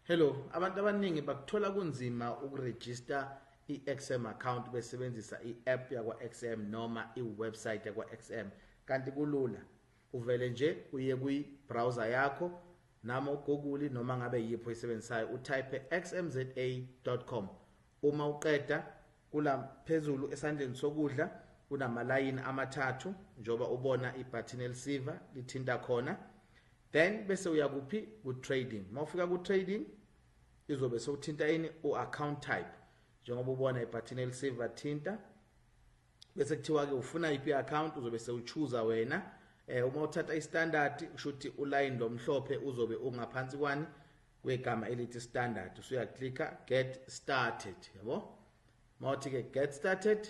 Hello, abantu abaningi bakuthola kunzima ukuregister i-XM account besebenzisa i-app yakwa-XM noma i-website yakwa-XM. Kanti kulula. Uvele nje uye kwi-browser yakho noma uGoogle noma ngabe yipho oyisebenzisayo utype xmza.com. Uma uqeda kula phezulu esandleni sokudla kunamalayini amathathu njoba ubona ibutton elisiva lithinta khona. Then bese uyakuphi ku trading. Mawufika ku trading izobe sokuthinta ini u-account type njengoba ubona ibutton elisiva thinta bese kuthiwa ke ufuna iphi account uzobe sewuchoose wena. Uma uthatha i-standard ushuthi uline lomhlophe uzobe ungaphansi kwani kwegama elithi standard usuyaklikha get started yabo. Mawuthi ke get started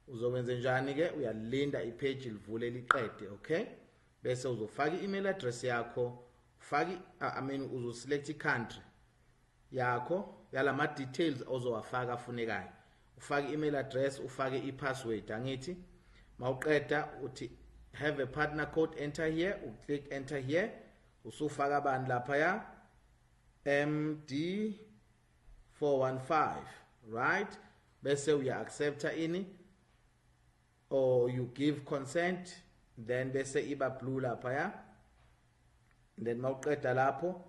uzokwenza njani ke uyalinda ipage livule liqede. Okay, bese uzofaka i-email address yakho ufaki uzoselect i-country yakho yalama details ozowafaka afunekayo. Ufake i-email address ufake i-password angithi mawuqeda uthi have a partner code, enter here, click enter here, usufaka abantu lapha ya MD415 right, bese uya accepta ini or you give consent, then bese iba blue lapha ya, then mawuqeda lapho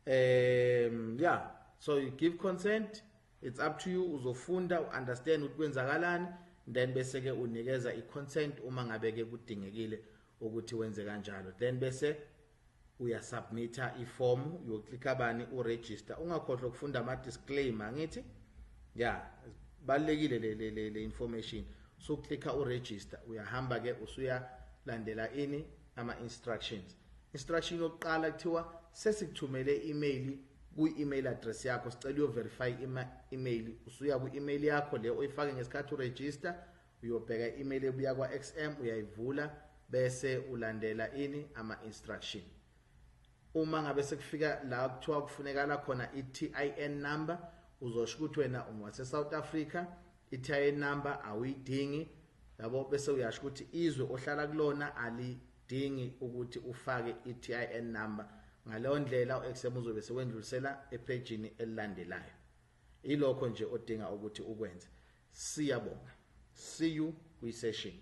yeah, so you give consent, it's up to you, uzofunda understand ukuthi kwenzakalani, then bese ke unikeza i-consent uma ngabe ke kudingekile ukuthi wenze kanjalo. Then bese uyasubmita i-form, uyoklikha bani uregister. Ungakhohlwa ukufunda ama disclaimer ngithi yeah, balekile le information. So klikha uregister, uyahamba ke usuya landela ini ama instructions. Instruction yokuqala kuthiwa sesikuthumele email ku-email address yakho, sicela uverify email. Usuya ku-email yakho le oyifake ngesikhathi uregister, uyobheka email ebuya kwa-XM, uyayivula bese ulandela ini ama instruction. Uma ngabe sekufika la kuthiwa kufunekala khona i-TIN number, uzosho ukuthi wena ungwase South Africa, i-TIN number awuyidingi yabo, bese uyasho ukuthi izwe ohlala kulona alidingi ukuthi ufake i-TIN number. Ngaleyo ndlela u-XM uzobe sewendlulisela epagini elilandelayo. Ilokho nje odinga ukuthi ukwenze. Siyabonga. See you kwi-session.